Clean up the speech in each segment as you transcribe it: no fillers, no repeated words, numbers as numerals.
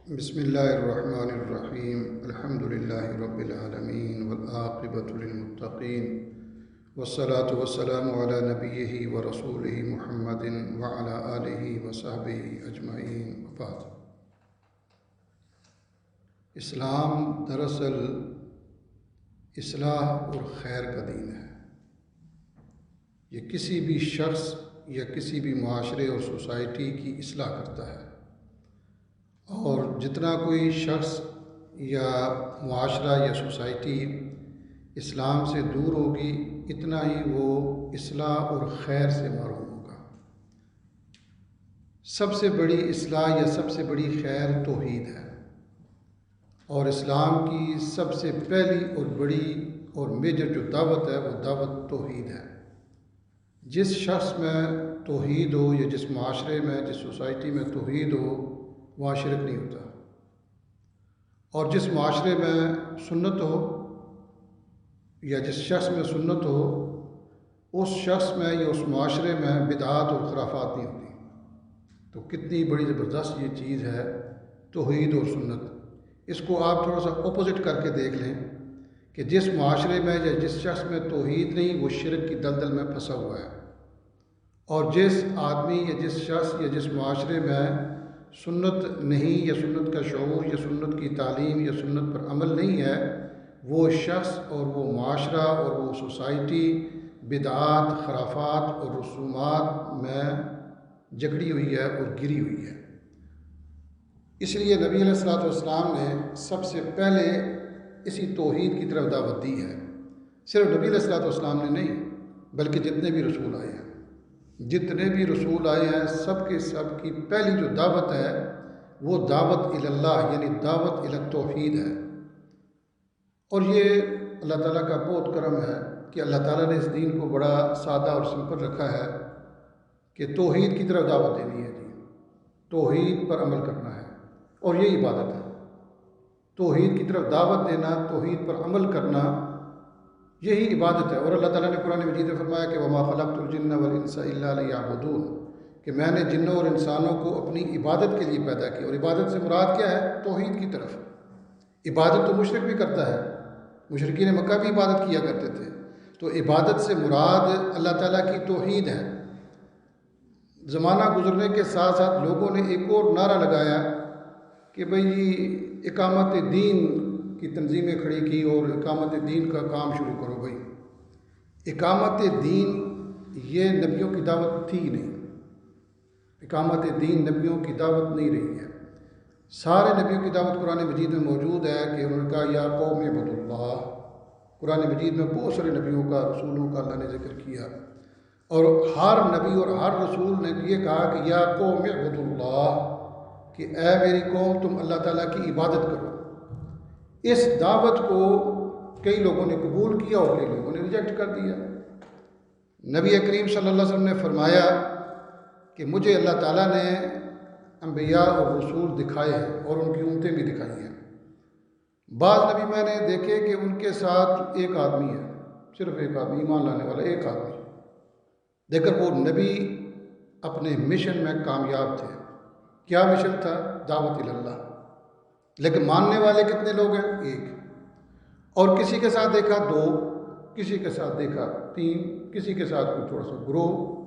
بسم اللہ الرحمن الرحیم الحمد للہ رب العالمین والعاقبۃ للمتقین والصلاة والسلام علی نبیہ ورسولہ محمد وعلی آلہ وصحبہ اجمعین وبعد۔ اسلام دراصل اصلاح اور خیر کا دین ہے۔ یہ کسی بھی شخص یا کسی بھی معاشرے اور سوسائٹی کی اصلاح کرتا ہے، اور جتنا کوئی شخص یا معاشرہ یا سوسائٹی اسلام سے دور ہوگی اتنا ہی وہ اصلاح اور خیر سے محروم ہوگا۔ سب سے بڑی اصلاح یا سب سے بڑی خیر توحید ہے، اور اسلام کی سب سے پہلی اور بڑی اور میجر جو دعوت ہے وہ دعوت توحید ہے۔ جس شخص میں توحید ہو یا جس معاشرے میں جس سوسائٹی میں توحید ہو وہاں شرک نہیں ہوتا، اور جس معاشرے میں سنت ہو یا جس شخص میں سنت ہو اس شخص میں یا اس معاشرے میں بدعات اور خرافات نہیں ہوتی۔ تو کتنی بڑی زبردست یہ چیز ہے توحید اور سنت۔ اس کو آپ تھوڑا سا اپوزٹ کر کے دیکھ لیں کہ جس معاشرے میں یا جس شخص میں توحید نہیں وہ شرک کی دلدل میں پھنسا ہوا ہے، اور جس آدمی یا جس شخص یا جس معاشرے میں سنت نہیں یا سنت کا شعور یا سنت کی تعلیم یا سنت پر عمل نہیں ہے وہ شخص اور وہ معاشرہ اور وہ سوسائٹی بدعات، خرافات اور رسومات میں جکڑی ہوئی ہے اور گری ہوئی ہے۔ اس لیے نبی علیہ الصلوۃ والسلام نے سب سے پہلے اسی توحید کی طرف دعوت دی ہے۔ صرف نبی علیہ الصلوۃ والسلام نے نہیں بلکہ جتنے بھی رسول آئے ہیں، سب کے سب کی پہلی جو دعوت ہے وہ دعوت اللہ یعنی دعوت التوحید ہے۔ اور یہ اللہ تعالیٰ کا بہت کرم ہے کہ اللہ تعالیٰ نے اس دین کو بڑا سادہ اور سمپل رکھا ہے کہ توحید کی طرف دعوت دینی ہے، توحید پر عمل کرنا ہے، اور یہ عبادت ہے۔ توحید کی طرف دعوت دینا، توحید پر عمل کرنا، یہی عبادت ہے۔ اور اللہ تعالیٰ نے قرآن مجید میں فرمایا کہ وما خلقت الجن والانس الا لیعبدون، کہ میں نے جنوں اور انسانوں کو اپنی عبادت کے لیے پیدا کیا۔ اور عبادت سے مراد کیا ہے؟ توحید کی طرف۔ عبادت تو مشرک بھی کرتا ہے، مشرکین مکہ بھی عبادت کیا کرتے تھے، تو عبادت سے مراد اللہ تعالیٰ کی توحید ہے۔ زمانہ گزرنے کے ساتھ ساتھ لوگوں نے ایک اور نعرہ لگایا کہ بھئی اقامت دین کی تنظیمیں کھڑی کی اور اقامت دین کا کام شروع کرو۔ بھئی اقامت دین یہ نبیوں کی دعوت تھی نہیں، اقامت دین نبیوں کی دعوت نہیں رہی ہے۔ سارے نبیوں کی دعوت قرآن مجید میں موجود ہے کہ انہوں نے کہا یا قوم اعبدوا اللہ۔ قرآن مجید میں بہت سارے نبیوں کا، رسولوں کا اللہ نے ذکر کیا، اور ہر نبی اور ہر رسول نے یہ کہا کہ یا قوم اعبدوا اللہ، کہ اے میری قوم تم اللہ تعالیٰ کی عبادت کرو۔ اس دعوت کو کئی لوگوں نے قبول کیا اور کئی لوگوں نے ریجیکٹ کر دیا۔ نبی کریم صلی اللہ علیہ وسلم نے فرمایا کہ مجھے اللہ تعالیٰ نے انبیاء اور رسول دکھائے ہیں اور ان کی امتیں بھی دکھائی ہیں۔ بعض نبی میں نے دیکھے کہ ان کے ساتھ ایک آدمی ہے، صرف ایک آدمی، ایمان لانے والا ایک آدمی، لیکن وہ نبی اپنے مشن میں کامیاب تھے۔ کیا مشن تھا؟ دعوت اللہ۔ لیکن ماننے والے کتنے لوگ ہیں؟ ایک۔ اور کسی کے ساتھ دیکھا 2، کسی کے ساتھ دیکھا 3، کسی کے ساتھ کوئی تھوڑا سا گروہ،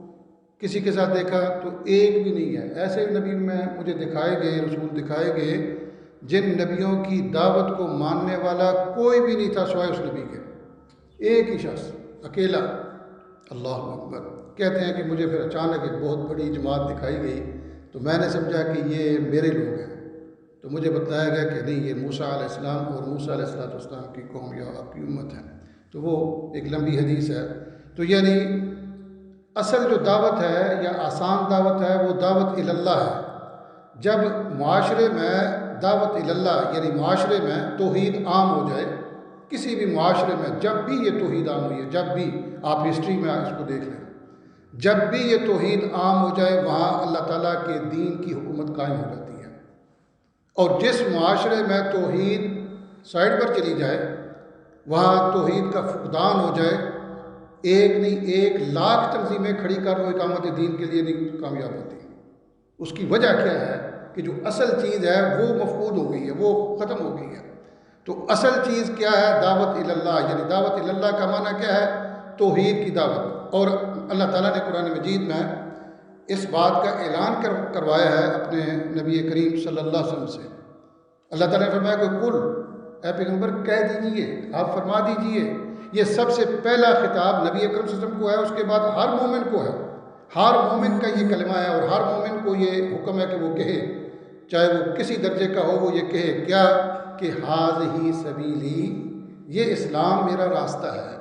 کسی کے ساتھ دیکھا تو ایک بھی نہیں ہے۔ ایسے نبی میں مجھے دکھائے گئے، رسول دکھائے گئے جن نبیوں کی دعوت کو ماننے والا کوئی بھی نہیں تھا سوائے اس نبی کے، ایک ہی شخص اکیلا۔ اللہ اکبر۔ کہتے ہیں کہ مجھے پھر اچانک ایک بہت بڑی جماعت دکھائی گئی تو میں نے سمجھا کہ یہ میرے لوگ ہیں، تو مجھے بتایا گیا کہ نہیں، یہ موسیٰ علیہ السلام اور موسیٰ علیہ السلام کی قوم یا آپ کی امت ہے۔ تو وہ ایک لمبی حدیث ہے۔ تو یعنی اصل جو دعوت ہے یا آسان دعوت ہے وہ دعوت اللہ ہے۔ جب معاشرے میں دعوت اللہ یعنی معاشرے میں توحید عام ہو جائے، کسی بھی معاشرے میں جب بھی یہ توحید عام ہوئی ہے، جب بھی آپ ہسٹری میں اس کو دیکھ لیں، جب بھی یہ توحید عام ہو جائے وہاں اللہ تعالیٰ کے دین کی حکومت قائم ہو جاتی ہے۔ اور جس معاشرے میں توحید سائڈ پر چلی جائے، وہاں توحید کا فقدان ہو جائے، ایک نہیں 1,00,000 تنظیمیں کھڑی کر وہ اقامت دین کے لیے نہیں کامیاب ہوتی۔ اس کی وجہ کیا ہے کہ جو اصل چیز ہے وہ مفقود ہو گئی ہے، وہ ختم ہو گئی ہے۔ تو اصل چیز کیا ہے؟ دعوت اللہ، یعنی دعوت اللہ کا معنی کیا ہے؟ توحید کی دعوت۔ اور اللہ تعالیٰ نے قرآن مجید میں اس بات کا اعلان کروایا ہے اپنے نبی کریم صلی اللہ علیہ وسلم سے۔ اللہ تعالیٰ نے فرمایا کہ کل، اے پیغمبر کہہ دیجئے، آپ فرما دیجئے۔ یہ سب سے پہلا خطاب نبی اکرم صلی اللہ علیہ وسلم کو ہے، اس کے بعد ہر مومن کو ہے۔ ہر مومن کا یہ کلمہ ہے، اور ہر مومن کو یہ حکم ہے کہ وہ کہے، چاہے وہ کسی درجے کا ہو، وہ یہ کہے کیا کہ ھذہ سبیلی، یہ اسلام میرا راستہ ہے۔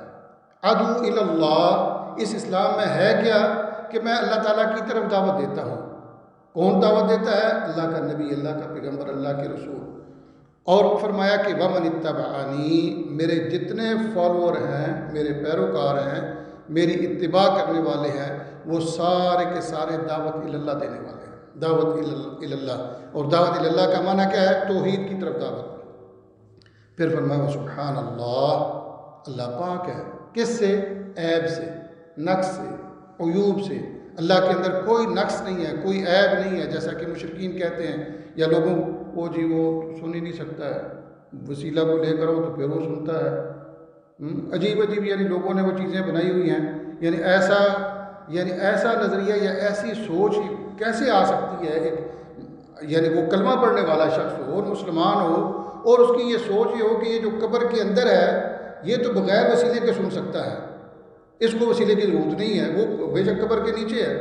ادعو الی اللہ، اس اسلام میں ہے کیا کہ میں اللہ تعالیٰ کی طرف دعوت دیتا ہوں۔ کون دعوت دیتا ہے؟ اللہ کا نبی، اللہ کا پیغمبر، اللہ کے رسول۔ اور فرمایا کہ ومن اتبعنی، میرے جتنے فالوور ہیں، میرے پیروکار ہیں، میری اتباع کرنے والے ہیں، وہ سارے کے سارے دعوت اللہ دینے والے ہیں۔ دعوت اللہ، اور دعوت اللہ کا معنی کیا ہے؟ توحید کی طرف دعوت۔ پھر فرمایا سبحان اللہ، اللہ پاک ہے، کس سے؟ عیب سے، نقص سے، عیوب سے۔ اللہ کے اندر کوئی نقص نہیں ہے، کوئی عیب نہیں ہے، جیسا کہ مشرکین کہتے ہیں، یا لوگوں وہ جی وہ سن ہی نہیں سکتا ہے، وسیلہ کو لے کر ہو تو پھر وہ سنتا ہے۔ عجیب عجیب یعنی لوگوں نے وہ چیزیں بنائی ہوئی ہیں، یعنی ایسا نظریہ یا ایسی سوچ کیسے آ سکتی ہے؟ یعنی وہ کلمہ پڑھنے والا شخص ہو اور مسلمان ہو، اور اس کی یہ سوچ یہ ہو کہ یہ جو قبر کے اندر ہے یہ تو بغیر وسیلے کے سن سکتا ہے، اس کو وسیلے کی ضرورت نہیں ہے، وہ بے شک قبر کے نیچے ہے،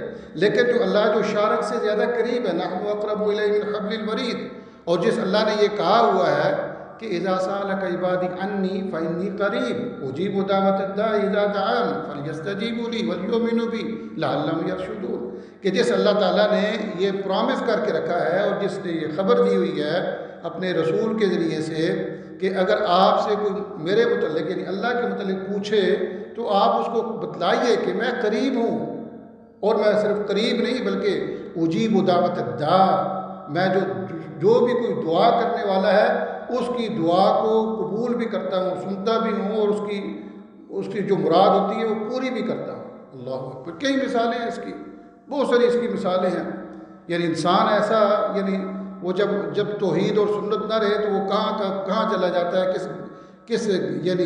لیکن جو اللہ جو شارک سے زیادہ قریب ہے، نحن اقرب الیہ من حبل الورید، اور جس اللہ نے یہ کہا ہوا ہے کہ اذا سألک عبادی عنی فانی قریب اجیب دعوت الداعی اذا دعان فلیستجیبوا لی ولیؤمنوا بی لعلہم یرشدون، کہ جس اللہ تعالیٰ نے یہ پرامس کر کے رکھا ہے اور جس نے یہ خبر دی ہوئی ہے اپنے رسول کے ذریعے سے کہ اگر آپ سے کوئی میرے متعلق یعنی اللہ کے متعلق پوچھے تو آپ اس کو بتلائیے کہ میں قریب ہوں، اور میں صرف قریب نہیں بلکہ اجیب دعوت الداع، میں جو بھی کوئی دعا کرنے والا ہے اس کی دعا کو قبول بھی کرتا ہوں، سنتا بھی ہوں، اور اس کی جو مراد ہوتی ہے وہ پوری بھی کرتا ہوں۔ اللہ اکبر، کئی مثالیں ہیں اس کی، بہت ساری اس کی مثالیں ہیں۔ یعنی انسان ایسا، یعنی وہ جب توحید اور سنت نہ رہے تو وہ کہاں چلا جاتا ہے، کس یعنی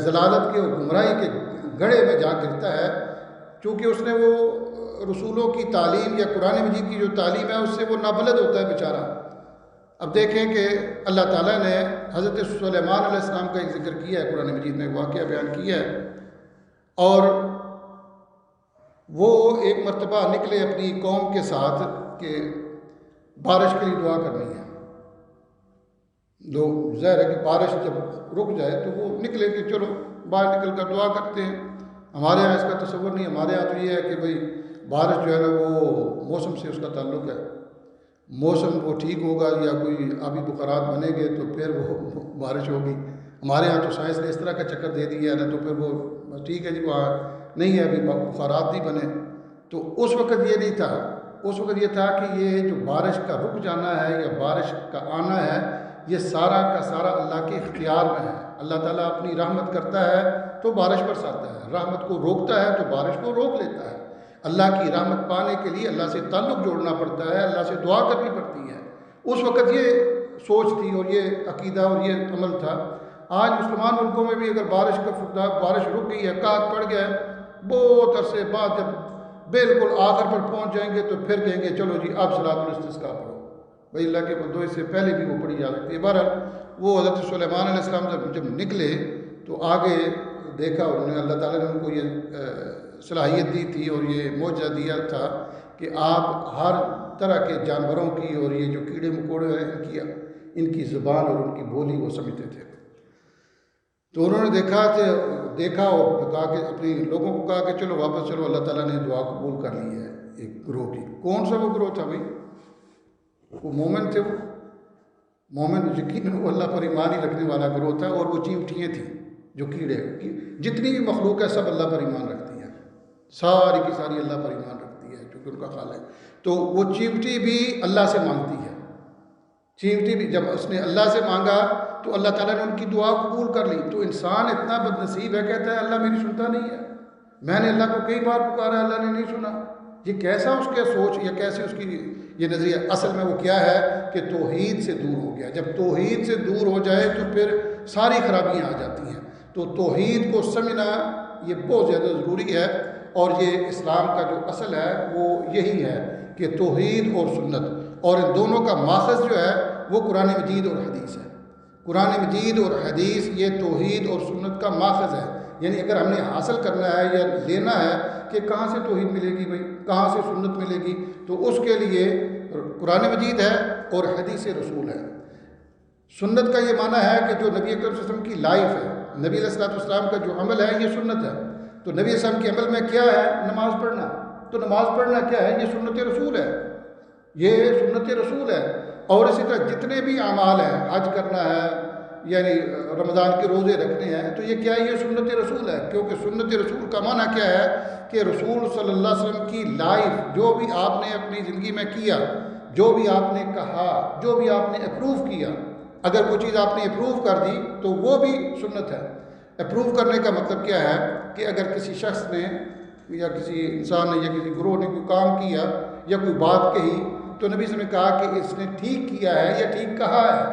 ضلالت کے اور گمراہی کے گڑھے میں جا گرتا ہے، چونکہ اس نے وہ رسولوں کی تعلیم یا قرآن مجید کی جو تعلیم ہے اس سے وہ نابلد ہوتا ہے بیچارہ۔ اب دیکھیں کہ اللہ تعالیٰ نے حضرت سلیمان علیہ السلام کا ایک ذکر کیا ہے، قرآن مجید میں ایک واقعہ بیان کیا ہے، اور وہ ایک مرتبہ نکلے اپنی قوم کے ساتھ کہ بارش کے لیے دعا کرنی ہے۔ لوگ ظاہر ہے کہ بارش جب رک جائے تو وہ نکلے کہ چلو باہر نکل کر دعا کرتے ہیں۔ ہمارے ہاں اس کا تصور نہیں، ہمارے ہاں تو یہ ہے کہ بھئی بارش جو ہے نا وہ موسم سے اس کا تعلق ہے، موسم وہ ٹھیک ہوگا یا کوئی آبی بخارات بنے گے تو پھر وہ بارش ہوگی۔ ہمارے ہاں تو سائنس نے اس طرح کا چکر دے دیا ہے نا، تو پھر وہ ٹھیک ہے جی وہاں نہیں ہے، ابھی بخارات نہیں بنے۔ تو اس وقت یہ نہیں تھا، اس وقت یہ تھا کہ یہ جو بارش کا رک جانا ہے یا بارش کا آنا ہے یہ سارا کا سارا اللہ کے اختیار میں ہے۔ اللہ تعالیٰ اپنی رحمت کرتا ہے تو بارش برساتا ہے، رحمت کو روکتا ہے تو بارش کو روک لیتا ہے۔ اللہ کی رحمت پانے کے لیے اللہ سے تعلق جوڑنا پڑتا ہے، اللہ سے دعا کرنی پڑتی ہے۔ اس وقت یہ سوچ تھی اور یہ عقیدہ اور یہ عمل تھا۔ آج مسلمان ملکوں میں بھی اگر بارش رک گئی ہے، قحط پڑ گیا ہے، بہت عرصے بعد جب بالکل آخر پر پہنچ جائیں گے تو پھر کہیں گے چلو جی اب صلاۃ الاستسقاء پڑھو۔ بھائی اللہ کے بندوں، اس سے پہلے بھی وہ پڑھی جا سکتی ہے۔ بہرحال وہ حضرت سلیمان علیہ السلام جب نکلے تو آگے دیکھا انہوں نے، اللہ تعالیٰ نے ان کو یہ صلاحیت دی تھی اور یہ معجزہ دیا تھا کہ آپ ہر طرح کے جانوروں کی اور یہ جو کیڑے مکوڑے ہیں ان کی زبان اور ان کی بولی وہ سمجھتے تھے۔ تو انہوں نے دیکھا اور کہا کہ اپنی لوگوں کو کہا کہ چلو واپس چلو، اللہ تعالیٰ نے دعا قبول کر لی ہے ایک گروہ کی۔ کون سا وہ گروہ تھا بھائی؟ وہ مومن تھے، وہ مومن یقیناً وہ اللہ پر ایمان ہی رکھنے والا گروہ تھا، اور وہ چیونٹیاں تھیں جو کیڑے، جتنی بھی مخلوق ہے سب اللہ پر ایمان رکھتی ہے، ساری کی ساری اللہ پر ایمان رکھتی ہے کیونکہ ان کا خالق ہے۔ تو وہ چیونٹی بھی اللہ سے مانگتی ہے، چیونٹی بھی جب اس نے اللہ سے مانگا تو اللہ تعالیٰ نے ان کی دعا قبول کر لی۔ تو انسان اتنا بد نصیب ہے، کہتا ہے اللہ میری سنتا نہیں ہے، میں نے اللہ کو کئی بار پکارا اللہ نے نہیں سنا، یہ کیسا اس کے سوچ یا کیسے اس کی یہ نظریہ، اصل میں وہ کیا ہے کہ توحید سے دور ہو گیا. جب توحید سے دور ہو جائے تو پھر ساری خرابیاں آ جاتی ہیں. تو توحید کو سمجھنا یہ بہت زیادہ ضروری ہے، اور یہ اسلام کا جو اصل ہے وہ یہی ہے کہ توحید اور سنت، اور ان دونوں کا ماخذ جو ہے وہ قرآن مجید اور حدیث ہے. قرآن مجید اور حدیث یہ توحید اور سنت کا ماخذ ہے. یعنی اگر ہم نے حاصل کرنا ہے یا لینا ہے کہ کہاں سے توحید ملے گی بھائی، کہاں سے سنت ملے گی، تو اس کے لیے قرآن مجید ہے اور حدیث رسول ہے. سنت کا یہ معنی ہے کہ جو نبی اکرم صلی اللہ علیہ وسلم کی لائف ہے، نبی علیہ الصلوۃ والسلام کا جو عمل ہے یہ سنت ہے. تو نبی علیہ السلام کے عمل میں کیا ہے؟ نماز پڑھنا. تو نماز پڑھنا کیا ہے؟ یہ سنت رسول ہے، یہ سنت رسول ہے. اور اسی طرح جتنے بھی اعمال ہیں، حج کرنا ہے، یعنی رمضان کے روزے رکھنے ہیں، تو یہ کیا ہے؟ یہ سنت رسول ہے. کیونکہ سنت رسول کا معنی کیا ہے کہ رسول صلی اللہ علیہ وسلم کی لائف، جو بھی آپ نے اپنی زندگی میں کیا، جو بھی آپ نے کہا، جو بھی آپ نے اپروو کیا، اگر کوئی چیز آپ نے اپروو کر دی تو وہ بھی سنت ہے. اپروو کرنے کا مطلب کیا ہے کہ اگر کسی شخص نے یا کسی انسان نے یا کسی گروہ نے کوئی کام کیا یا کوئی بات کہی، تو نبی صلی اللہ علیہ وسلم نے کہا کہ اس نے ٹھیک کیا ہے یا ٹھیک کہا ہے،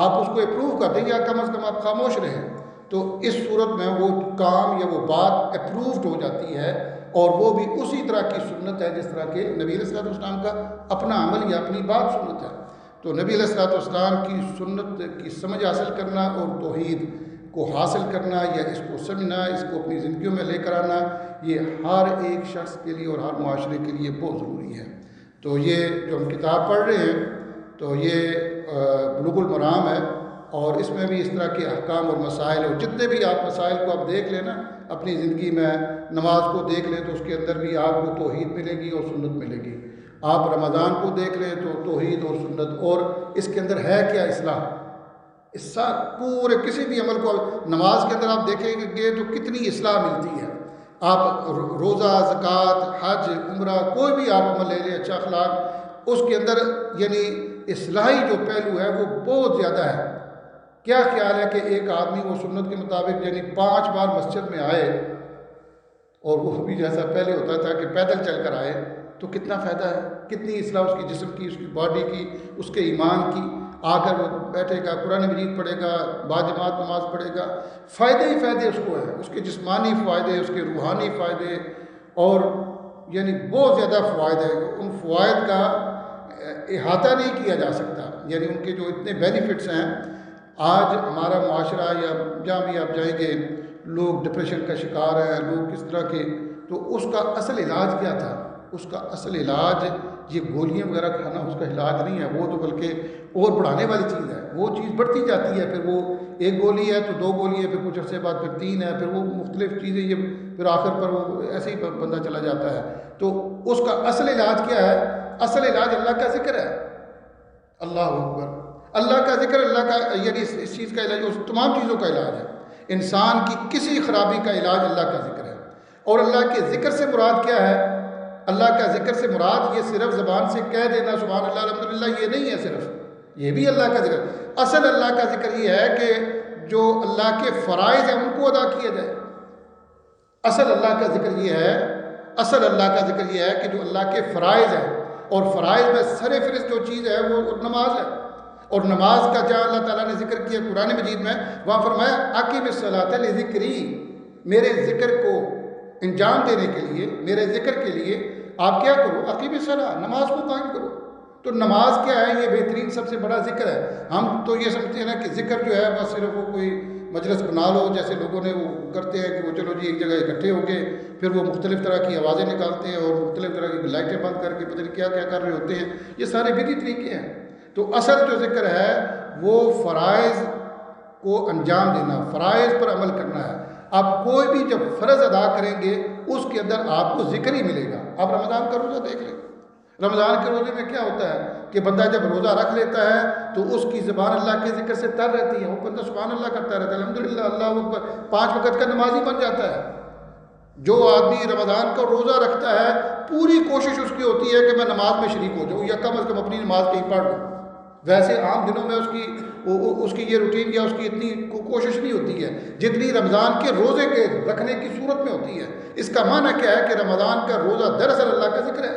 آپ اس کو اپروو کر دیں یا کم از کم آپ خاموش رہیں، تو اس صورت میں وہ کام یا وہ بات اپرووڈ ہو جاتی ہے، اور وہ بھی اسی طرح کی سنت ہے جس طرح کہ نبی علیہ الصلوۃ والسلام کا اپنا عمل یا اپنی بات سنت ہے. تو نبی علیہ الصلوۃ والسلام کی سنت کی سمجھ حاصل کرنا اور توحید کو حاصل کرنا یا اس کو سمجھنا، اس کو اپنی زندگیوں میں لے کر آنا، یہ ہر ایک شخص کے لیے اور ہر معاشرے کے لیے بہت ضروری ہے. تو یہ جو ہم کتاب پڑھ رہے ہیں تو یہ بلوغ المرام ہے، اور اس میں بھی اس طرح کے احکام اور مسائل، اور جتنے بھی آپ مسائل کو آپ دیکھ لیں نا اپنی زندگی میں، نماز کو دیکھ لیں تو اس کے اندر بھی آپ کو توحید ملے گی اور سنت ملے گی. آپ رمضان کو دیکھ لیں تو توحید اور سنت، اور اس کے اندر ہے کیا؟ اصلاح. اس پورے کسی بھی عمل کو نماز کے اندر آپ دیکھیں گے تو کتنی اصلاح ملتی ہے. آپ روزہ، زکوٰۃ، حج، عمرہ، کوئی بھی آپ عمل لے لیں، اچھا اخلاق، اس کے اندر یعنی اصلاحی جو پہلو ہے وہ بہت زیادہ ہے. کیا خیال ہے کہ ایک آدمی وہ سنت کے مطابق یعنی 5 بار مسجد میں آئے، اور وہ بھی جیسا پہلے ہوتا تھا کہ پیدل چل کر آئے، تو کتنا فائدہ ہے، کتنی اصلاح اس کی جسم کی، اس کی باڈی کی، اس کے ایمان کی. آ کر وہ بیٹھے گا، قرآن مجید پڑھے گا، باجماعت نماز پڑھے گا، فائدے ہی فائدے اس کو ہیں. اس کے جسمانی فائدے، اس کے روحانی فائدے، اور یعنی بہت زیادہ فوائد ہیں. ان فوائد کا احاطہ نہیں کیا جا سکتا، یعنی ان کے جو اتنے بینیفٹس ہیں. آج ہمارا معاشرہ یا جہاں بھی آپ جائیں گے، لوگ ڈپریشن کا شکار ہیں، لوگ کس طرح کے، تو اس کا اصل علاج کیا تھا؟ اس کا اصل علاج یہ گولیاں وغیرہ کھانا اس کا علاج نہیں ہے، وہ تو بلکہ اور بڑھانے والی چیز ہے. وہ چیز بڑھتی جاتی ہے، پھر وہ ایک گولی ہے تو 2 گولی ہے، پھر کچھ عرصے بعد پھر 3 ہے، پھر وہ مختلف چیزیں، یہ پھر آخر پر وہ ایسے ہی بندہ چلا جاتا ہے. تو اس کا اصل علاج کیا ہے؟ اصل علاج اللہ کا ذکر ہے. اللہ اکبر. اللہ کا ذکر، اللہ کا یعنی اس چیز کا علاج، اس تمام چیزوں کا علاج ہے. انسان کی کسی خرابی کا علاج اللہ کا ذکر ہے. اور اللہ کے ذکر سے مراد کیا ہے؟ اللہ کا ذکر سے مراد یہ صرف زبان سے کہہ دینا سبحان اللہ الحمدللہ، یہ نہیں ہے صرف، یہ بھی اللہ کا ذکر. اصل اللہ کا ذکر یہ ہے کہ جو اللہ کے فرائض ہیں ان کو ادا کیا جائے. اصل اللہ کا ذکر یہ ہے، اصل اللہ کا ذکر یہ ہے کہ جو اللہ کے فرائض ہیں، اور فرائض میں سر فہرست جو چیز ہے وہ نماز ہے. اور نماز کا جہاں اللہ تعالیٰ نے ذکر کیا قرآن مجید میں، وہاں فرمایا اقیم الصلاۃ لذکری، میرے ذکر کو انجام دینے کے لیے، میرے ذکر کے لیے آپ کیا کرو؟ اقیم الصلاۃ، نماز کو قائم کرو. تو نماز کیا ہے؟ یہ بہترین سب سے بڑا ذکر ہے. ہم تو یہ سمجھتے ہیں نا کہ ذکر جو ہے بس صرف وہ کوئی مجلس بنا لو، جیسے لوگوں نے وہ کرتے ہیں کہ وہ چلو جی ایک جگہ اکٹھے ہو کے پھر وہ مختلف طرح کی آوازیں نکالتے ہیں اور مختلف طرح کی لائٹیں بند کر کے پتہ نہیں کیا کیا کر رہے ہوتے ہیں. یہ سارے بدعی طریقے ہیں. تو اصل جو ذکر ہے وہ فرائض کو انجام دینا، فرائض پر عمل کرنا ہے. آپ کوئی بھی جب فرض ادا کریں گے اس کے اندر آپ کو ذکر ہی ملے گا. آپ رمضان کا روزہ دیکھ لیں، رمضان کے روزے میں کیا ہوتا ہے کہ بندہ جب روزہ رکھ لیتا ہے تو اس کی زبان اللہ کے ذکر سے تر رہتی ہے. وہ بندہ سبحان اللہ کرتا رہتا ہے، الحمدللہ، اللہ اکبر، 5 وقت کا نمازی بن جاتا ہے. جو آدمی رمضان کا روزہ رکھتا ہے پوری کوشش اس کی ہوتی ہے کہ میں نماز میں شریک ہو جاؤں یا کم از کم اپنی نماز کہیں پڑھ لوں. ویسے عام دنوں میں اس کی یہ روٹین یا اس کی اتنی کوشش نہیں ہوتی ہے جتنی رمضان کے روزے کے رکھنے کی صورت میں ہوتی ہے۔ اس کا معنی کیا ہے کہ رمضان کا روزہ دراصل اللہ کا ذکر ہے،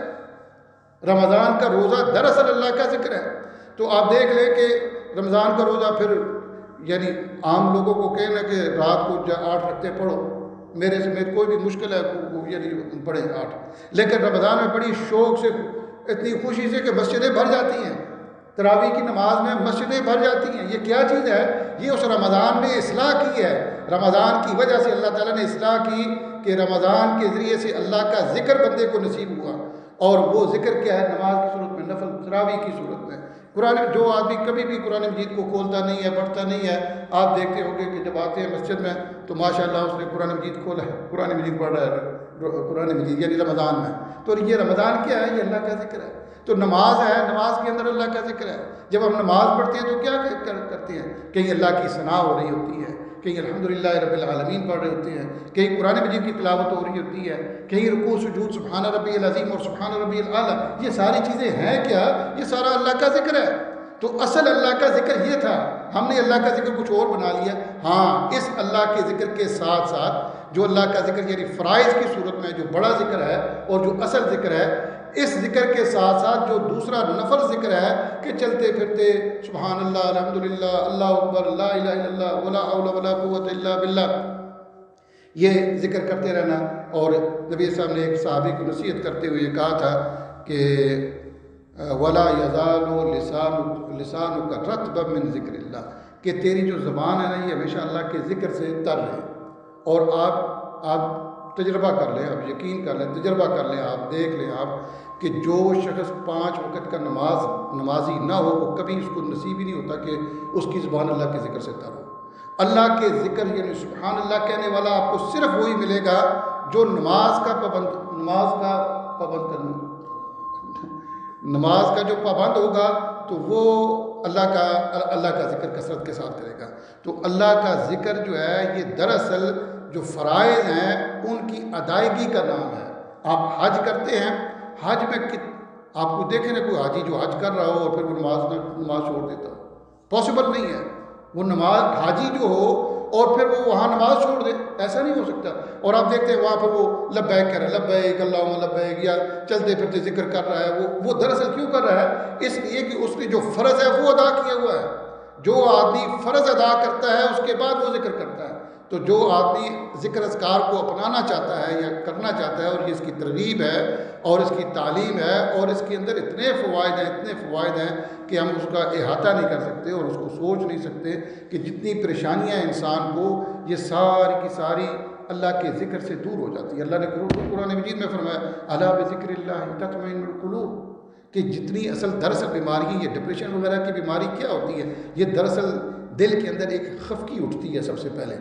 رمضان کا روزہ دراصل اللہ کا ذکر ہے۔ تو آپ دیکھ لیں کہ رمضان کا روزہ پھر یعنی عام لوگوں کو کہنا کہ رات کو 8 رکعتیں پڑھو، میرے سمیت کوئی بھی مشکل ہے یعنی پڑھے 8، لیکن رمضان میں بڑی شوق سے اتنی خوشی سے کہ مسجدیں بھر جاتی ہیں، تراویح کی نماز میں مسجدیں بھر جاتی ہیں۔ یہ کیا چیز ہے؟ یہ اس رمضان نے اصلاح کی ہے، رمضان کی وجہ سے اللہ تعالیٰ نے اصلاح کی کہ رمضان کے ذریعے سے اللہ کا ذکر بندے کو نصیب ہوا، اور وہ ذکر کیا ہے؟ نماز کی صورت میں، نفل تراویح کی صورت میں۔ قرآن جو آدمی کبھی بھی قرآن مجید کو کھولتا نہیں ہے، پڑھتا نہیں ہے، آپ دیکھتے ہوں گے کہ جب آتے ہیں مسجد میں تو ماشاءاللہ اس نے قرآن مجید کھولا ہے، قرآن مجید پڑھ رہا ہے، قرآن مجید یعنی رمضان میں۔ تو یہ رمضان کیا ہے؟ یہ اللہ کا ذکر ہے۔ تو نماز ہے، نماز کے اندر اللہ کا ذکر ہے۔ جب ہم نماز پڑھتے ہیں تو کیا کرتے ہیں؟ کہیں اللہ کی ثنا ہو رہی ہوتی ہے، کہیں الحمدللہ رب العالمین پڑھ رہے ہوتے ہیں، کہیں قرآن مجید کی تلاوت ہو رہی ہوتی ہے، کہیں رکوع سجود سبحان ربی العظیم اور سبحان ربی الاعلیٰ۔ یہ ساری چیزیں ہیں کیا؟ یہ سارا اللہ کا ذکر ہے۔ تو اصل اللہ کا ذکر یہ تھا، ہم نے اللہ کا ذکر کچھ اور بنا لیا۔ ہاں، اس اللہ کے ذکر کے ساتھ ساتھ جو اللہ کا ذکر یعنی فرائض کی صورت میں جو بڑا ذکر ہے اور جو اصل ذکر ہے، اس ذکر کے ساتھ ساتھ جو دوسرا نفل ذکر ہے کہ چلتے پھرتے سبحان اللہ الحمدللہ اللہ اکبر لا الہ الا اللہ ولا حول ولا قوت الا باللہ، یہ ذکر کرتے رہنا۔ اور نبی صاحب نے ایک صحابی کو نصیحت کرتے ہوئے یہ کہا تھا کہ ولا یزال لسانک رطبا من ذکر اللہ، کہ تیری جو زبان ہے نا یہ ہمیشہ اللہ کے ذکر سے تر رہے۔ اور آپ تجربہ کر لیں، آپ یقین کر لیں، تجربہ کر لیں، آپ دیکھ لیں آپ کہ جو شخص 5 وقت کا نمازی نہ ہو وہ کبھی اس کو نصیب ہی نہیں ہوتا کہ اس کی زبان اللہ کے ذکر سے تر ہو۔ اللہ کے ذکر یعنی سبحان اللہ کہنے والا آپ کو صرف وہی ملے گا جو نماز کا جو پابند ہوگا، تو وہ اللہ کا ذکر کثرت کے ساتھ کرے گا۔ تو اللہ کا ذکر جو ہے یہ دراصل جو فرائض ہیں ان کی ادائیگی کا نام ہے۔ آپ حج کرتے ہیں، حج میں آپ کو دیکھیں نا کوئی حاجی جو حج کر رہا ہو اور پھر وہ نماز چھوڑ دیتا ہو، پاسبل نہیں ہے۔ وہ حاجی جو ہو اور پھر وہ وہاں نماز چھوڑ دے، ایسا نہیں ہو سکتا۔ اور آپ دیکھتے ہیں وہاں پر وہ لبیک کر رہا ہے، لبیک اللہم لبیک، یا چلتے پھرتے ذکر کر رہا ہے۔ وہ دراصل کیوں کر رہا ہے؟ اس لیے کہ اس نے جو فرض ہے وہ ادا کیا ہوا ہے۔ جو آدمی فرض ادا کرتا ہے اس کے بعد وہ ذکر کرتا ہے۔ تو جو آدمی ذکر اذکار کو اپنانا چاہتا ہے یا کرنا چاہتا ہے، اور یہ اس کی ترغیب ہے اور اس کی تعلیم ہے اور اس کے اندر اتنے فوائد ہیں کہ ہم اس کا احاطہ نہیں کر سکتے اور اس کو سوچ نہیں سکتے کہ جتنی پریشانیاں انسان کو یہ ساری کی ساری اللہ کے ذکر سے دور ہو جاتی ہے۔ اللہ نے قرآن مجید میں فرمایا الا بذکر اللہ تطمئن القلوب، کہ جتنی دراصل بیماری، یہ ڈپریشن وغیرہ کی بیماری کیا ہوتی ہے؟ یہ دراصل دل کے اندر ایک خفگی اٹھتی ہے۔ سب سے پہلے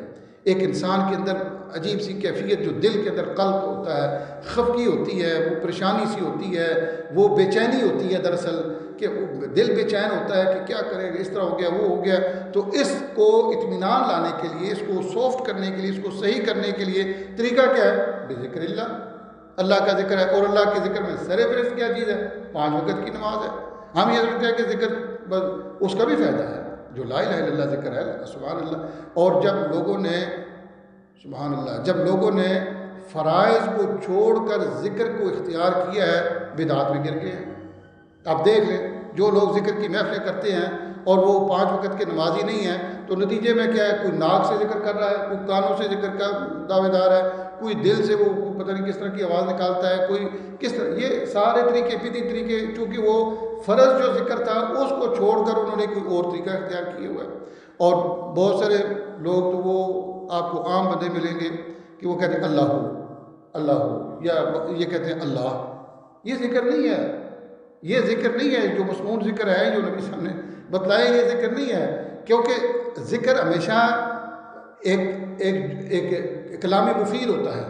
ایک انسان کے اندر عجیب سی کیفیت جو دل کے اندر قلق ہوتا ہے، خفگی ہوتی ہے، وہ پریشانی سی ہوتی ہے، وہ بے چینی ہوتی ہے دراصل، کہ دل بے چین ہوتا ہے کہ کیا کرے، اس طرح ہو گیا، وہ ہو گیا۔ تو اس کو اطمینان لانے کے لیے، اس کو سافٹ کرنے کے لیے، اس کو صحیح کرنے کے لیے طریقہ کیا ہے؟ بذکر اللہ کا ذکر ہے۔ اور اللہ کے ذکر میں سر فہرست کیا چیز ہے؟ 5 وقت کی نماز ہے۔ ہم یہ سمجھتے ہیں کہ ذکر بس اس کا بھی فائدہ ہے جو لا الہ الا اللہ ذکر ہے، سبحان اللہ۔ اور جب لوگوں نے فرائض کو چھوڑ کر ذکر کو اختیار کیا ہے، بدعات میں گر گئے ہیں۔ آپ دیکھ لیں جو لوگ ذکر کی محفلیں کرتے ہیں اور وہ 5 وقت کے نمازی نہیں ہیں، تو نتیجے میں کیا ہے؟ کوئی ناک سے ذکر کر رہا ہے، کوئی کانوں سے ذکر کا دعوے دار ہے، کوئی دل سے وہ پتہ نہیں کس طرح کی آواز نکالتا ہے، کوئی کس طرح، یہ سارے طریقے چونکہ وہ فرض جو ذکر تھا اس کو چھوڑ کر انہوں نے کوئی اور طریقہ اختیار کیا ہوا ہے۔ اور بہت سارے لوگ تو وہ آپ کو عام بندے ملیں گے کہ وہ کہتے ہیں اللہ ہو، یا یہ کہتے ہیں اللہ۔ یہ ذکر نہیں ہے، یہ ذکر نہیں ہے جو مسنون ذکر ہے جو نبی صاحب نے بتلایا، یہ ذکر نہیں ہے۔ کیونکہ ذکر ہمیشہ ایک کلام مفید ہوتا ہے،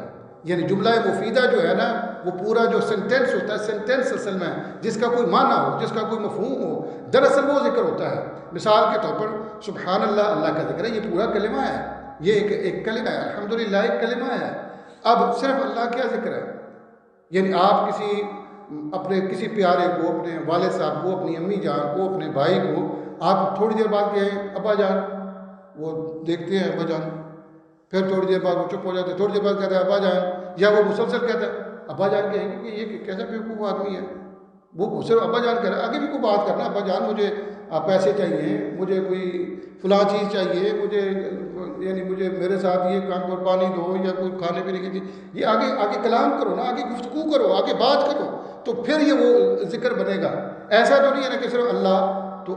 یعنی جملہ مفیدہ جو ہے نا، وہ پورا جو سینٹینس ہوتا ہے، سینٹینس اصل میں جس کا کوئی معنی ہو، جس کا کوئی مفہوم ہو، دراصل وہ ذکر ہوتا ہے۔ مثال کے طور پر سبحان اللہ کا ذکر ہے، یہ پورا کلمہ ہے، یہ ایک کلمہ ہے، الحمدللہ ایک کلمہ ہے۔ اب صرف اللہ کیا ذکر ہے؟ یعنی آپ کسی اپنے کسی پیارے کو، اپنے والد صاحب کو، اپنی امی جان کو، اپنے بھائی کو آپ تھوڑی دیر بعد کہیں ابا جان، وہ دیکھتے ہیں ابا جان، پھر تھوڑی دیر بعد وہ چپ ہو جاتے ہیں، تھوڑی دیر بعد کہتے ہیں ابا جان، یا وہ مسلسل کہتا ہے ابا جان، کہیں گے کہ یہ کیسا بیوقوف آدمی ہے، وہ صرف ابا جان کہہ رہا ہے، آگے بھی کوئی بات کرنا، ابا جان مجھے پیسے چاہیے، مجھے کوئی فلاں چیز چاہیے، مجھے یعنی مجھے میرے ساتھ یہ کام پر پانی دو، یا کوئی کھانے پینے کی چیز، یہ آگے آگے کلام کرو نا، آگے گفتگو کرو، آگے بات کرو، تو پھر یہ وہ ذکر بنے گا۔ ایسا تو نہیں ہے نا کہ صرف اللہ تو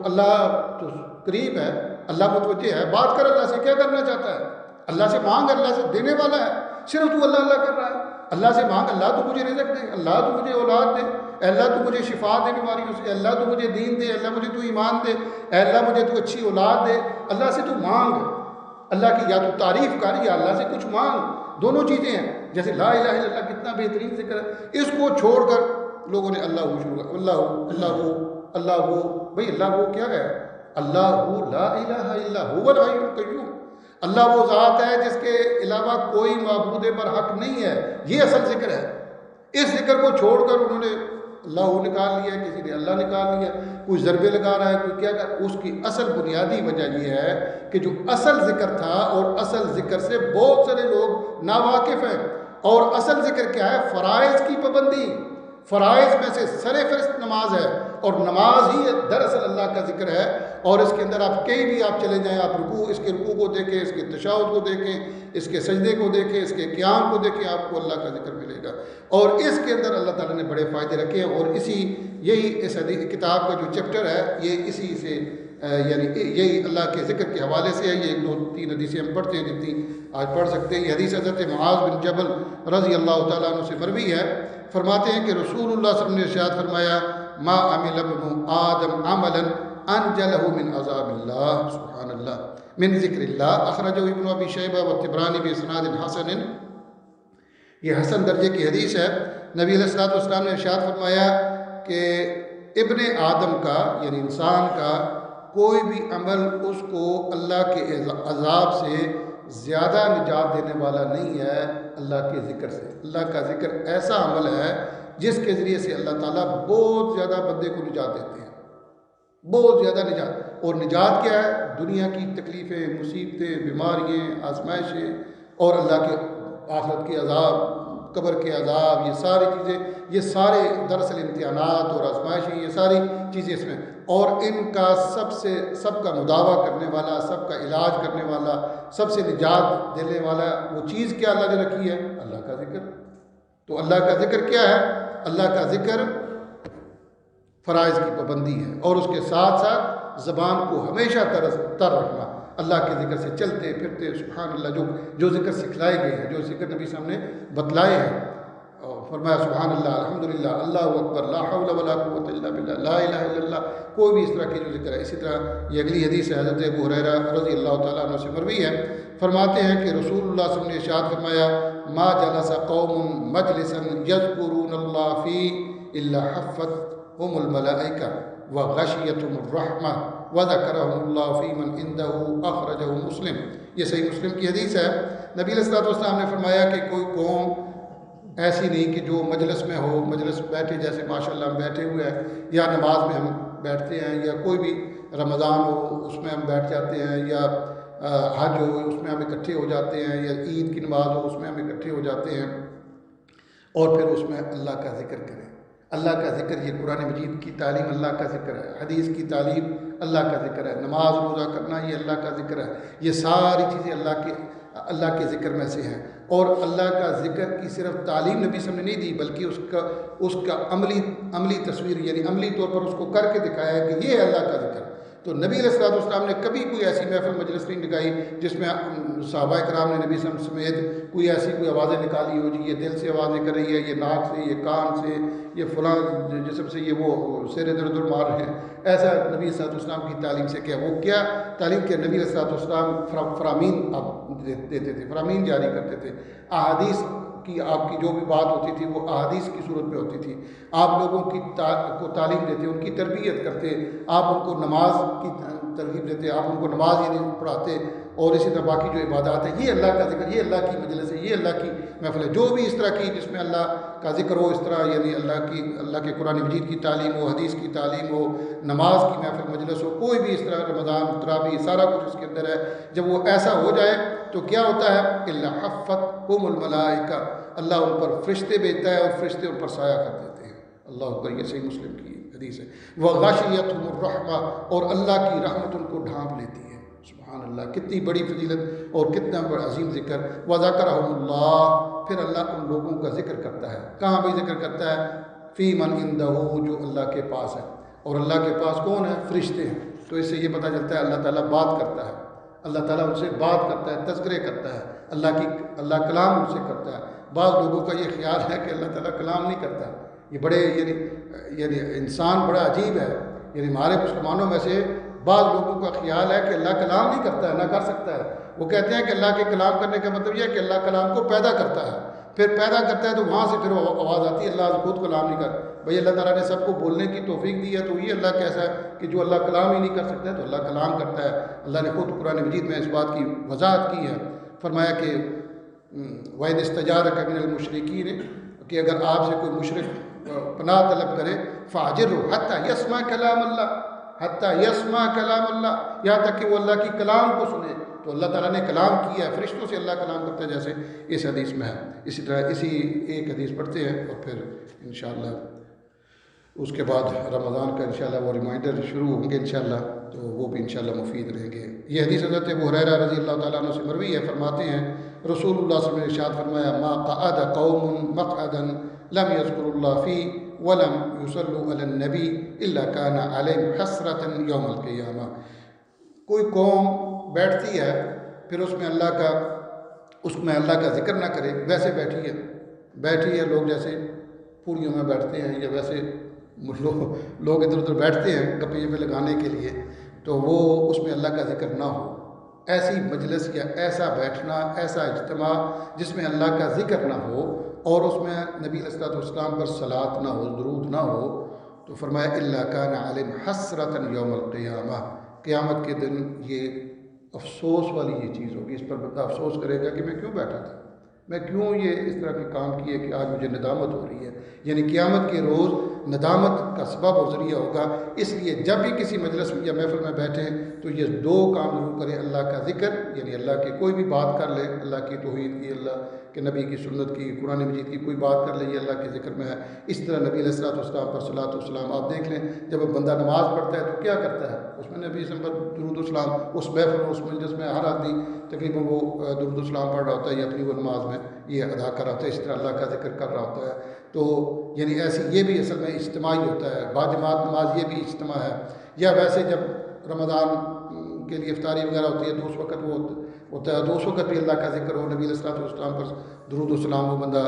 قریب ہے، اللہ متوجہ ہے، بات کر اللہ سے، کیا کرنا چاہتا ہے، اللہ سے مانگ، اللہ سے دینے والا ہے، صرف تو اللہ اللہ کر رہا ہے، اللہ سے مانگ اللہ تو مجھے رزق دے، اللہ تو مجھے اولاد دے، اے اللہ تو مجھے شفا دے بیماریوں سے، اے اللہ تو مجھے دین دے، اللہ مجھے تو ایمان دے، اے اللہ مجھے تو اچھی اولاد دے، اللہ سے تو مانگ، اللہ کی یا تو تعریف کر یا اللہ سے کچھ مانگ، دونوں چیزیں ہیں۔ جیسے لا الہ الا اللہ کتنا بہترین ذکر ہے، اس کو چھوڑ کر لوگوں نے اللہ ہو شروع کر، اللہ ہو بھئی اللہ وہ کیا ہے، اللہ لا الہ الا هو الحی القیوم، اللہ وہ ذات ہے جس کے علاوہ کوئی معبود پر حق نہیں ہے، یہ اصل ذکر ہے۔ اس ذکر کو چھوڑ کر انہوں نے اللہ نکال لیا، کسی نے اللہ نکال لیا، کوئی ضربے لگا رہا ہے، کوئی کیا کر، اس کی اصل بنیادی وجہ یہ ہے کہ جو اصل ذکر تھا اور اصل ذکر سے بہت سارے لوگ ناواقف ہیں، اور اصل ذکر کیا ہے، فرائض کی پابندی، فرائض میں سے سر فہرست نماز ہے، اور نماز ہی دراصل اللہ کا ذکر ہے، اور اس کے اندر آپ کہیں بھی آپ چلے جائیں، آپ اس کے رکوع کو دیکھیں، اس کے تشہد کو دیکھیں، اس کے سجدے کو دیکھیں، اس کے قیام کو دیکھیں، آپ کو اللہ کا ذکر ملے گا، اور اس کے اندر اللہ تعالیٰ نے بڑے فائدے رکھے ہیں، اور اس کتاب کا جو چیپٹر ہے یہ اسی سے یعنی یہی اللہ کے ذکر کے حوالے سے ہے۔ یہ 2-3 حدیثیں ہم پڑھتے ہیں جتنی آج پڑھ سکتے ہیں۔ یہ حدیث حضرت معاذ بن جبل رضی اللہ تعالیٰ عنہ سے مروی ہے، فرماتے ہیں کہ رسول اللہ صلی اللہ علیہ وسلم نے ارشاد فرمایا، ما عمل ابن آدم عملا انجلہ من عذاب اللہ، سبحان اللہ، من ذکر اللہ، اخرجہ ابن ابی شیبہ والطبرانی باسناد حسن۔ یہ حسن درجے کی حدیث ہے۔ نبی علیہ الصلوۃ والسلام نے ارشاد فرمایا کہ ابن آدم کا یعنی انسان کا کوئی بھی عمل اس کو اللہ کے عذاب سے زیادہ نجات دینے والا نہیں ہے اللہ کے ذکر سے۔ اللہ کا ذکر ایسا عمل ہے جس کے ذریعے سے اللہ تعالیٰ بہت زیادہ بندے کو نجات دیتے ہیں، بہت زیادہ نجات۔ اور نجات کیا ہے؟ دنیا کی تکلیفیں، مصیبتیں، بیماریاں، آزمائشیں، اور اللہ کے آخرت کے عذاب، قبر کے عذاب، یہ ساری چیزیں، یہ سارے دراصل امتحانات اور آزمائشیں، یہ ساری چیزیں اس میں، اور ان کا سب کا مداوع کرنے والا، سب کا علاج کرنے والا، سب سے نجات دینے والا وہ چیز کیا اللہ نے رکھی ہے؟ اللہ کا ذکر۔ تو اللہ کا ذکر کیا ہے؟ اللہ کا ذکر فرائض کی پابندی ہے، اور اس کے ساتھ ساتھ زبان کو ہمیشہ تر رکھنا، اللہ کے ذکر سے چلتے پھرتے، سبحان اللہ، جو ذکر سکھلائے گئے ہیں، جو ذکر نبی صلی اللہ علیہ وسلم نے بتلائے ہیں، اور فرمایا سبحان اللہ، الحمدللہ، اللہ اکبر، لا حول ولا قوت الا باللہ، لا الہ الا اللہ، کوئی بھی اس طرح کی جو ذکر ہے۔ اسی طرح یہ اگلی حدیث ہے، حضرت ابو ہریرہ رضی اللہ تعالیٰ عنہ سے مروی ہے، فرماتے ہیں کہ رسول اللہ صلی اللہ علیہ وسلم نے ارشاد فرمایا، ما جلس قوم مجلسا یذکرون اللہ فیہ الا حفتهم الملائکہ وغشیتهم الرحمہ وذکرهم اللہ فی من عنده، اخرجہ مسلم۔ یہ صحیح مسلم کی حدیث ہے۔ نبی علیہ الصلوۃ والسلام نے فرمایا کہ کوئی قوم ایسی نہیں کہ جو مجلس میں ہو، مجلس بیٹھے جیسے ماشاءاللہ ہم بیٹھے ہوئے ہیں، یا نماز میں ہم بیٹھتے ہیں، یا کوئی بھی رمضان ہو اس میں ہم بیٹھ جاتے ہیں، یا حج ہو اس میں ہم اکٹھے ہو جاتے ہیں، یا عید کی نماز ہو اس میں ہم اکٹھے ہو جاتے ہیں، اور پھر اس میں اللہ کا ذکر کریں۔ اللہ کا ذکر، یہ قرآن مجید کی تعلیم اللہ کا ذکر ہے، حدیث کی تعلیم اللہ کا ذکر ہے، نماز روزہ کرنا یہ اللہ کا ذکر ہے، یہ ساری چیزیں اللہ کے ذکر میں سے ہیں۔ اور اللہ کا ذکر کی صرف تعلیم نبی صلی اللہ علیہ وسلم نے نہیں دی، بلکہ اس کا عملی تصویر، یعنی عملی طور پر اس کو کر کے دکھایا ہے کہ یہ ہے اللہ کا ذکر۔ تو نبی علیہ الصلوۃ والسلام نے کبھی کوئی ایسی محفل مجلس نہیں لگائی جس میں صحابہ کرام نے نبی صلی اللہ علیہ وسلم سمیت کوئی ایسی آوازیں نکالی ہو، جی یہ دل سے آواز نکل رہی ہے، یہ ناک سے، یہ کان سے، یہ فلاں جسم سے، یہ وہ سر ادھر ادھر مار رہے ہیں۔ ایسا نبی صلی اللہ علیہ وسلم کی تعلیم سے کیا، وہ کیا تعلیم کے نبی صلی اللہ علیہ وسلم فرامین آپ دیتے تھے، فرامین جاری کرتے تھے، احادیث کی آپ کی جو بھی بات ہوتی تھی وہ احادیث کی صورت میں ہوتی تھی، آپ لوگوں کی کو تعلیم دیتے، ان کی تربیت کرتے، آپ ان کو نماز کی ترغیب دیتے, آپ ان کو نماز ہی نہیں پڑھاتے, اور اسی طرح باقی جو عبادات ہیں, یہ اللہ کا ذکر, یہ اللہ کی مجلس ہے, یہ اللہ کی محفل ہے. جو بھی اس طرح کی جس میں اللہ کا ذکر ہو, اس طرح یعنی اللہ کے قرآن مجید کی تعلیم ہو, حدیث کی تعلیم ہو, نماز کی محفل مجلس ہو, کوئی بھی اس طرح رمضان تراویح سارا کچھ اس کے اندر ہے. جب وہ ایسا ہو جائے تو کیا ہوتا ہے, الا حفتہم الملائکہ, اللہ ان پر فرشتے بھیجتا ہے اور فرشتے ان پر سایہ کر دیتے ہیں. اللہ اکبر, یہ صحیح مسلم کی حدیث ہے. وغشیتہم الرحمہ, اور اللہ کی رحمت ان کو ڈھانپ لیتی ہے. سبحان اللہ, کتنی بڑی فضیلت اور کتنا بڑا عظیم ذکر. وذکرہم اللہ, پھر اللہ ان لوگوں کا ذکر کرتا ہے. کہاں بھی ذکر کرتا ہے, فی من عندہ, جو اللہ کے پاس ہے. اور اللہ کے پاس کون ہے, فرشتے ہیں. تو اس سے یہ پتہ چلتا ہے اللہ تعالیٰ بات کرتا ہے, اللہ تعالیٰ ان سے بات کرتا ہے, تذکرے کرتا ہے, اللہ کلام ان سے کرتا ہے. بعض لوگوں کا یہ خیال ہے کہ اللہ تعالیٰ کلام نہیں کرتا. یہ بڑے یعنی انسان بڑا عجیب ہے. یعنی ہمارے مسلمانوں میں سے بعض لوگوں کا خیال ہے کہ اللہ کلام نہیں کرتا ہے, نہ کر سکتا ہے. وہ کہتے ہیں کہ اللہ کے کلام کرنے کا مطلب یہ ہے کہ اللہ کلام کو پیدا کرتا ہے, پھر پیدا کرتا ہے تو وہاں سے پھر آواز آتی ہے. اللہ خود کلام نہیں کر. بھئی اللہ تعالیٰ نے سب کو بولنے کی توفیق دی ہے, تو یہ اللہ کیسا ہے کہ جو اللہ کلام ہی نہیں کر سکتا ہے, تو اللہ کلام کرتا ہے. اللہ نے خود قرآن مجید میں اس بات کی وضاحت کی ہے. فرمایا کہ وَإِذِ اسْتَجَارَكَ مِنَ الْمُشْرِكِينَ, کہ اگر آپ سے کوئی مشرک پناہ طلب کرے, فَأَجِرْهُ حَتَّى يَسْمَعَ كَلَامَ اللَّهِ, حَتَّى يَسْمَعَ كَلَامَ اللَّهِ, یہاں تک کہ وہ اللہ کی کلام کو سنے. تو اللہ تعالیٰ نے کلام کیا ہے, فرشتوں سے اللہ کلام کرتا ہے, جیسے اس حدیث میں ہے. اسی طرح اسی ایک حدیث پڑھتے ہیں اور پھر انشاءاللہ اس کے بعد رمضان کا انشاءاللہ وہ ریمائنڈر شروع ہوں گے انشاءاللہ, تو وہ بھی انشاءاللہ مفید رہیں گے. یہ حدیث حضرت ابو ہریرہ رضی اللہ تعالیٰ عنہ سے مروی ہے. فرماتے ہیں رسول اللہ صلی اللہ علیہ وسلم نے ارشاد فرمایا, ما قعد قوم مقعدا لم يذكروا الله فيه ولم يصلوا على النبي الا كان عليهم حسرة يوم القيامة. کوئی قوم بیٹھتی ہے پھر اس میں اللہ کا ذکر نہ کرے, ویسے بیٹھی ہے لوگ جیسے پوڑیوں میں بیٹھتے ہیں, یا ویسے لوگ ادھر ادھر بیٹھتے ہیں گپے پہ لگانے کے لیے, تو وہ اس میں اللہ کا ذکر نہ ہو. ایسی مجلس یا ایسا بیٹھنا, ایسا اجتماع جس میں اللہ کا ذکر نہ ہو اور اس میں نبی علیہ الصلوۃ والسلام پر صلات نہ ہو, درود نہ ہو, تو فرمایا الا کان علیہم حسرۃ یوم القیامہ, قیامت کے دن یہ افسوس والی یہ چیز ہوگی. اس پر بندہ افسوس کرے گا کہ میں کیوں بیٹھا تھا, میں کیوں یہ اس طرح کے کام کیے کہ آج مجھے ندامت ہو رہی ہے. یعنی قیامت کے روز ندامت کا سبب اور ذریعہ ہوگا. اس لیے جب بھی کسی مجلس یا محفل میں بیٹھیں تو یہ دو کام ضرور کریں, اللہ کا ذکر, یعنی اللہ کی کوئی بھی بات کر لے, اللہ کی توحید کی, اللہ کے نبی کی سنت کی, قرآن مجید کی کوئی بات کر لے, یہ اللہ کے ذکر میں ہے. اس طرح نبی علیہ الصلوۃ والسلام پر صلاۃ والسلام, آپ دیکھ لیں جب بندہ نماز پڑھتا ہے تو کیا کرتا ہے, اس میں نبی صلی اللہ علیہ وسلم پر درود والسلام, اس محفل اور اس مجلس میں ہر آدمی تقریباً وہ درود والسلام پڑھ رہا ہوتا ہے یا اپنی وہ نماز میں یہ ادا کر رہا ہوتا ہے, اس طرح اللہ کا ذکر کر رہا ہوتا ہے. تو یعنی ایسی یہ بھی اصل میں اجتماعی ہوتا ہے. باجماعت نماز یہ بھی اجتماع ہے. یا ویسے جب رمضان کے لیے افطاری وغیرہ ہوتی ہے تو اس وقت وہ ہوتا ہے, تو اس وقت بھی اللہ کا ذکر ہو, نبی علیہ الصلوۃ والسلام پر درود والسلام, وہ بندہ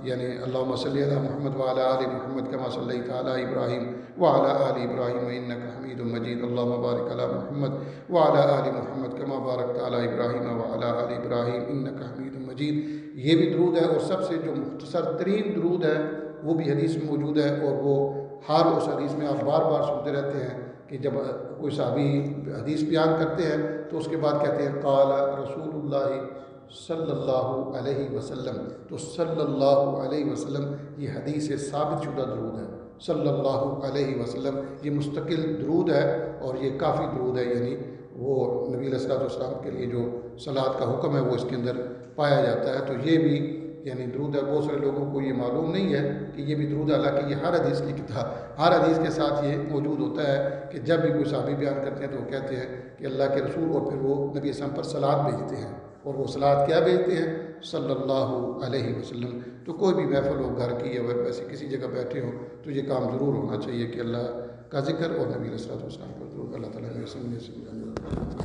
یعنی اللہم صلی علی محمد وعلی آل محمد کما صلیت علی ابراہیم وعلی آل ابراہیم انک حمید مجید, اللہم بارک علی محمد وعلی آل محمد کما بارکت علی ابراہیم وعلی آل ابراہیم انک حمید مجید. یہ بھی درود ہے, اور سب سے جو مختصر ترین درود ہے وہ بھی حدیث میں موجود ہے, اور وہ ہر اس حدیث میں آپ بار بار سنتے رہتے ہیں کہ جب کوئی صحابی حدیث بیان کرتے ہیں تو اس کے بعد کہتے ہیں قال رسول اللہ صلی اللہ علیہ وسلم. تو صلی اللہ علیہ وسلم یہ حدیث ثابت شدہ درود ہے. صلی اللہ علیہ وسلم یہ مستقل درود ہے, اور یہ کافی درود ہے. یعنی وہ نبی علیہ الصلوۃ والسلام کے لیے جو صلات کا حکم ہے وہ اس کے اندر پایا جاتا ہے. تو یہ بھی یعنی درود ہے. بہت سارے لوگوں کو یہ معلوم نہیں ہے کہ یہ بھی درود ہے, حالانکہ یہ ہر حدیث کی کتاب, ہر حدیث کے ساتھ یہ موجود ہوتا ہے کہ جب بھی کوئی صحابی بیان کرتے ہیں تو وہ کہتے ہیں کہ اللہ کے رسول, اور پھر وہ نبی اسلام پر صلات بھیجتے ہیں, اور وہ صلات کیا بھیجتے ہیں, صلی اللہ علیہ وسلم. تو کوئی بھی محفل ہو, گھر کی یا ویسے کسی جگہ بیٹھے ہوں, تو یہ کام ضرور ہونا چاہیے کہ اللہ کا ذکر اور نبی علیہ الصلوۃ والسلام پر درود. اللہ تعالیٰ نے سمجھے